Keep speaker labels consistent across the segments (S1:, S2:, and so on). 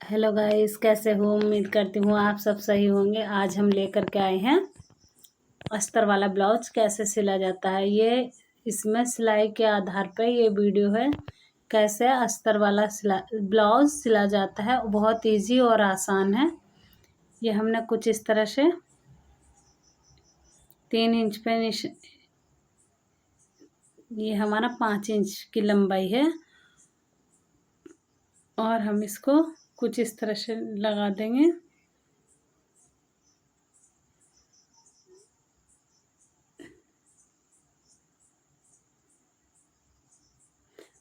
S1: Hello guys, कैसे हो? उम्मीद करती हूँ आप सब सही होंगे। आज हम लेकर के आए हैं अस्तर वाला ब्लाउज कैसे सिला जाता है। ये इसमें सिलाई के आधार पे ये वीडियो है, कैसे अस्तर वाला ब्लाउज सिला जाता है। बहुत इजी और आसान है। ये हमने कुछ इस तरह से 3 इंच पे ये हमारा 5 इंच की लंबाई है और हम इसको कुछ इस तरह से लगा देंगे।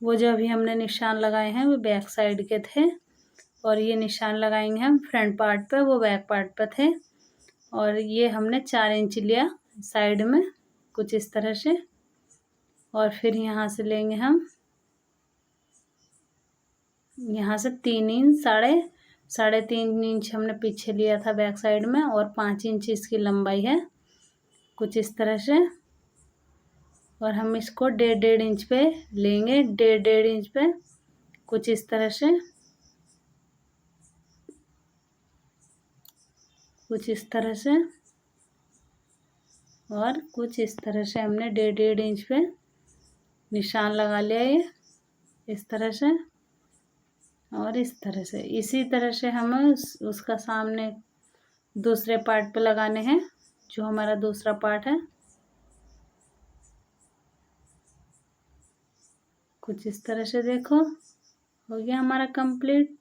S1: वो जो अभी हमने निशान लगाए हैं वो बैक साइड के थे और ये निशान लगाएंगे हम फ्रंट पार्ट पे, वो बैक पार्ट पे थे। और ये हमने 4 इंच लिया साइड में कुछ इस तरह से। और फिर यहाँ से लेंगे हम, यहाँ से 3 इंच, साढ़े 3 इंच हमने पीछे लिया था बैक साइड में और 5 इंच इसकी लंबाई है कुछ इस तरह से। और हम इसको 1.5 इंच पे लेंगे, 1.5 इंच पे कुछ इस तरह से, कुछ इस तरह से और कुछ इस तरह से हमने 1.5 इंच पे निशान लगा लिया। ये इस तरह से और इस तरह से, इसी तरह से हमें उसका सामने दूसरे पार्ट पे लगाने हैं, जो हमारा दूसरा पार्ट है। कुछ इस तरह से देखो, हो गया हमारा कंप्लीट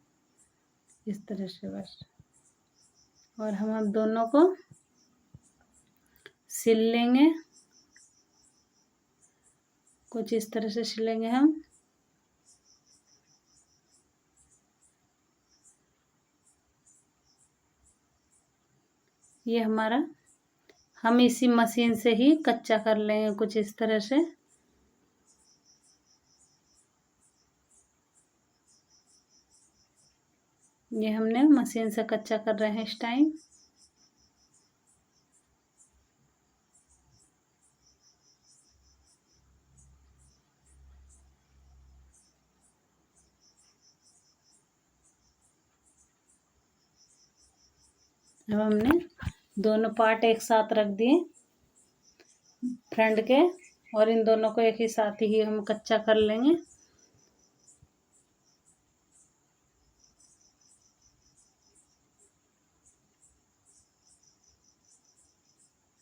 S1: इस तरह से बस। और हम अब दोनों को सिल लेंगे, कुछ इस तरह से सिलेंगे हम। ये हमारा, हम इसी मशीन से ही कच्चा कर लेंगे कुछ इस तरह से। ये हमने मशीन से कच्चा कर रहे हैं इस टाइम। अब हमने दोनों पार्ट एक साथ रख दिए फ्रंट के, और इन दोनों को एक ही साथ ही हम कच्चा कर लेंगे।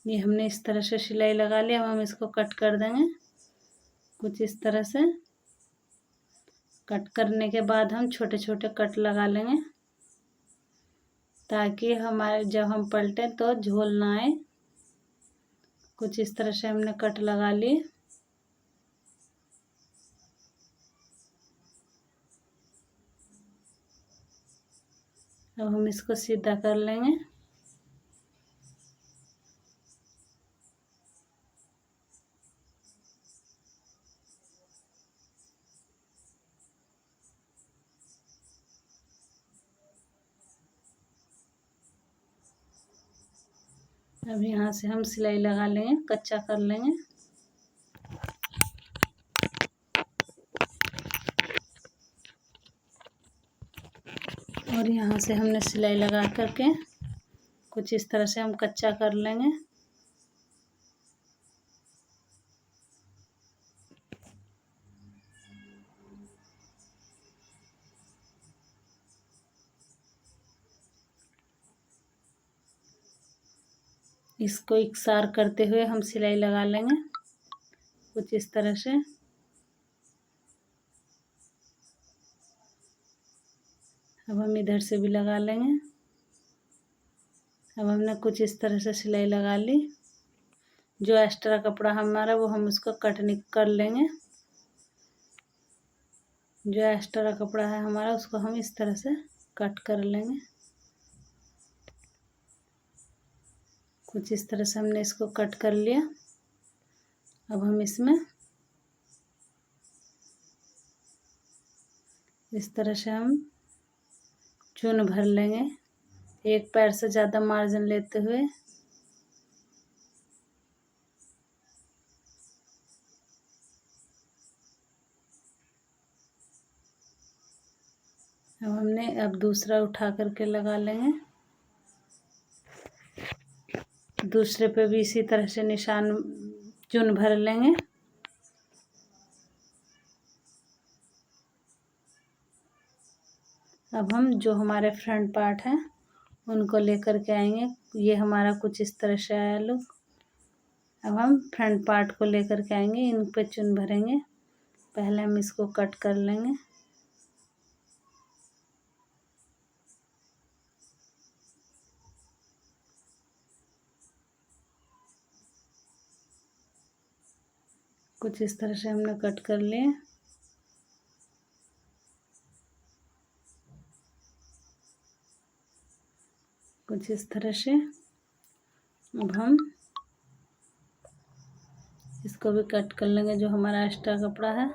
S1: ये हमने इस तरह से सिलाई लगा लिया। अब हम इसको कट कर देंगे कुछ इस तरह से। कट करने के बाद हम छोटे छोटे कट लगा लेंगे, ताकि हमारे जब हम पलटे तो झोल ना आए। कुछ इस तरह से हमने कट लगा लिए। अब हम इसको सीधा कर लेंगे। अब यहाँ से हम सिलाई लगा लेंगे, कच्चा कर लेंगे। और यहाँ से हमने सिलाई लगा करके कुछ इस तरह से हम कच्चा कर लेंगे। इसको इकसार करते हुए हम सिलाई लगा लेंगे कुछ इस तरह से। अब हम इधर से भी लगा लेंगे। अब हमने कुछ इस तरह से सिलाई लगा ली। जो एक्स्ट्रा कपड़ा हमारा वो हम उसको कट कर लेंगे। जो एक्स्ट्रा कपड़ा है हमारा उसको हम इस तरह से कट कर लेंगे। कुछ इस तरह से हमने इसको कट कर लिया। अब हम इसमें इस तरह से हम चून भर लेंगे, एक पैर से ज़्यादा मार्जिन लेते हुए। अब हमने दूसरा उठा करके लगा लेंगे। दूसरे पे भी इसी तरह से निशान चुन भर लेंगे। अब हम जो हमारे फ्रंट पार्ट हैं उनको लेकर के आएंगे। ये हमारा कुछ इस तरह से आया लुक। अब हम फ्रंट पार्ट को लेकर के आएंगे, इन पे चुन भरेंगे। पहले हम इसको कट कर लेंगे। कुछ इस तरह से हमने कट कर लिए। कुछ इस तरह से अब हम इसको भी कट कर लेंगे, जो हमारा एक्स्ट्रा कपड़ा है।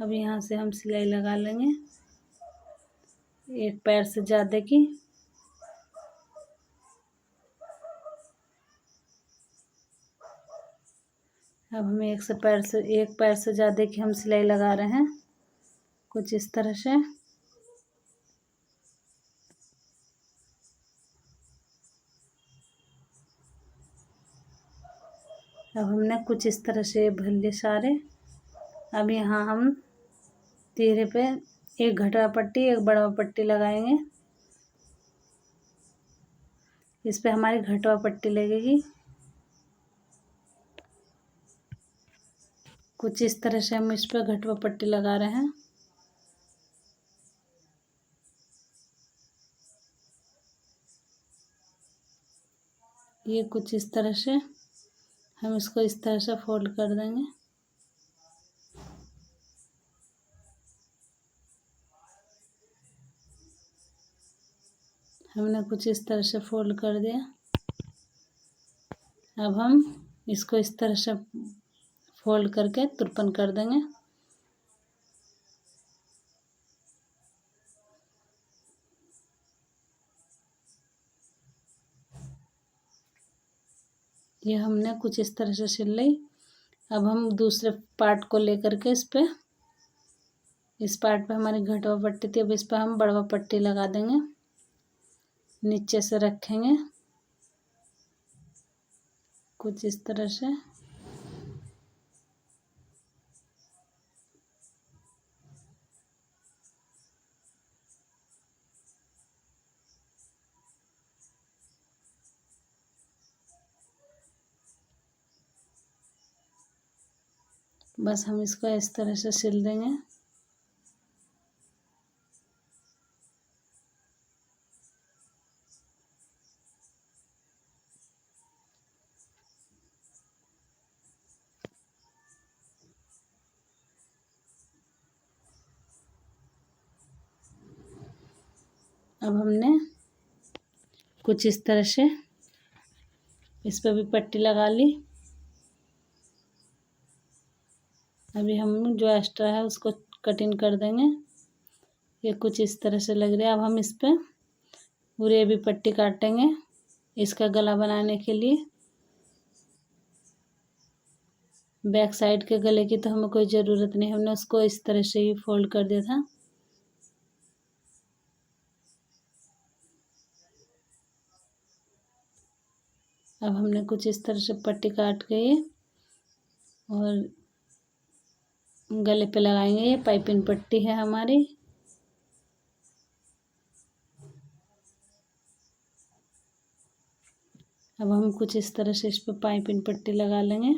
S1: अब यहाँ से हम सिलाई लगा लेंगे एक पैर से ज़्यादा की। अब हम एक पैर से ज़्यादा की हम सिलाई लगा रहे हैं, कुछ इस तरह से। अब हमने कुछ इस तरह से भर लिए सारे। अब यहाँ हम तीरे पे एक घटवा पट्टी एक बड़वा पट्टी लगाएंगे। इस पे हमारी घटवा पट्टी लगेगी। कुछ इस तरह से हम इस पे घटवा पट्टी लगा रहे हैं। ये कुछ इस तरह से हम इसको इस तरह से फोल्ड कर देंगे। हमने कुछ इस तरह से फोल्ड कर दिया। अब हम इसको इस तरह से फोल्ड करके तुरपन कर देंगे। ये हमने कुछ इस तरह से सिल ली। अब हम दूसरे पार्ट को लेकर के इस पार्ट पे हमारी घटवा पट्टी थी, अब इस पर हम बड़वा पट्टी लगा देंगे। नीचे से रखेंगे कुछ इस तरह से। बस हम इसको इस तरह से सिल देंगे। अब हमने कुछ इस तरह से इस पर भी पट्टी लगा ली। अभी हम जो एक्स्ट्रा है उसको कटिंग कर देंगे। ये कुछ इस तरह से लग रहा है। अब हम इस पे पूरे भी पट्टी काटेंगे इसका गला बनाने के लिए। बैक साइड के गले की तो हमें कोई ज़रूरत नहीं, हमने उसको इस तरह से ही फोल्ड कर दिया था। अब हमने कुछ इस तरह से पट्टी काट के और गले पे लगाएंगे। ये पाइपिंग पट्टी है हमारी। अब हम कुछ इस तरह से इस पर पाइपिंग पट्टी लगा लेंगे।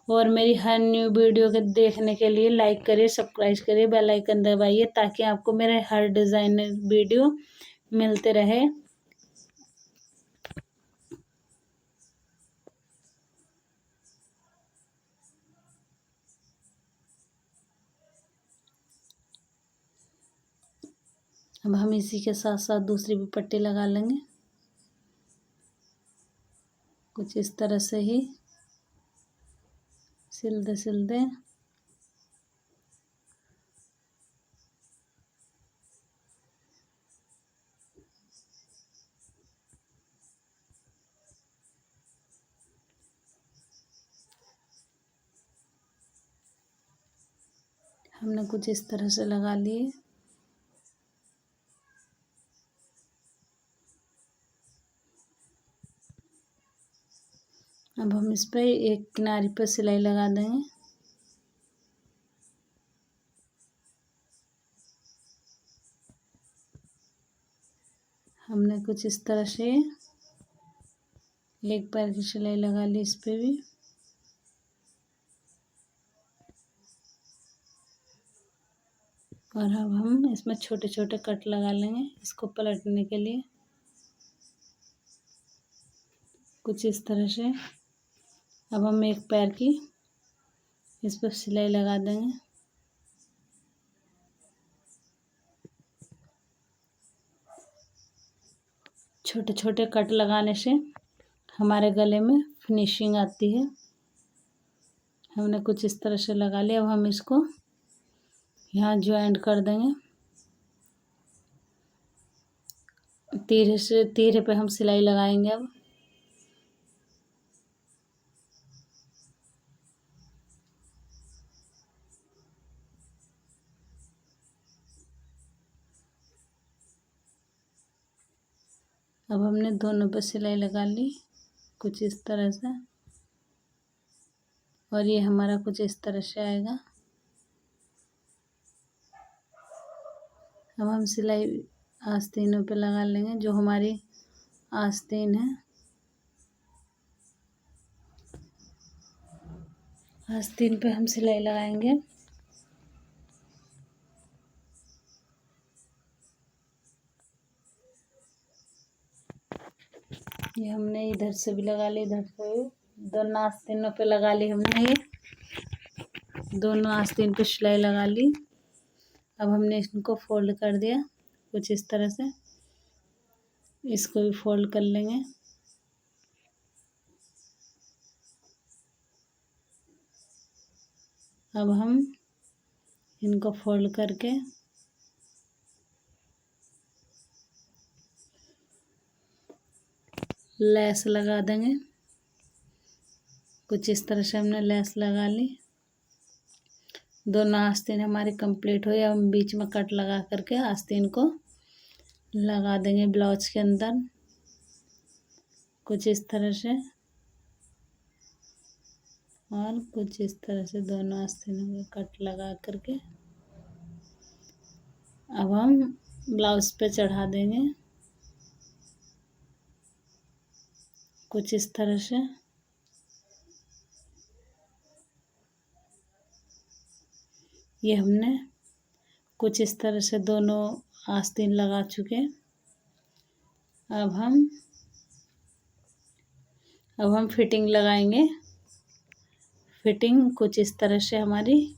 S1: और मेरी हर न्यू वीडियो के देखने के लिए लाइक करिए, सब्सक्राइब करिए, बेल आइकन दबाइए ताकि आपको मेरे हर डिज़ाइनर वीडियो मिलते रहे। अब हम इसी के साथ साथ दूसरी भी पट्टी लगा लेंगे कुछ इस तरह से ही सिलते। हमने कुछ इस तरह से लगा लिए। अब हम इस पे एक किनारे पे सिलाई लगा देंगे। हमने कुछ इस तरह से एक पैर की सिलाई लगा ली इस पे भी। और अब हम इसमें छोटे छोटे कट लगा लेंगे इसको पलटने के लिए, कुछ इस तरह से। अब हम एक पैर की इस पर सिलाई लगा देंगे। छोटे छोटे कट लगाने से हमारे गले में फिनिशिंग आती है। हमने कुछ इस तरह से लगा लिया। अब हम इसको यहाँ ज्वाइंट कर देंगे। तीरे पे हम सिलाई लगाएंगे। अब हमने दोनों पे सिलाई लगा ली कुछ इस तरह से, और ये हमारा कुछ इस तरह से आएगा। अब हम सिलाई आस्तीनों पे लगा लेंगे, जो हमारी आस्तीन है। आस्तीन पे हम सिलाई लगाएंगे। ये हमने इधर से भी लगा ली, इधर से भी। दोनों आस्तीनों पे लगा ली हमने। ये दोनों आस्तीन पे सिलाई लगा ली। अब हमने इनको फोल्ड कर दिया कुछ इस तरह से। इसको भी फोल्ड कर लेंगे। अब हम इनको फोल्ड करके लेस लगा देंगे। कुछ इस तरह से हमने लेस लगा ली। दोनों आस्तीन हमारी कंप्लीट हुई। अब हम बीच में कट लगा करके आस्तीन को लगा देंगे ब्लाउज के अंदर कुछ इस तरह से, और कुछ इस तरह से दोनों आस्तीनों में कट लगा करके अब हम ब्लाउज पे चढ़ा देंगे कुछ इस तरह से। ये हमने कुछ इस तरह से दोनों आस्तीन लगा चुके। अब हम फिटिंग लगाएंगे। फिटिंग कुछ इस तरह से हमारी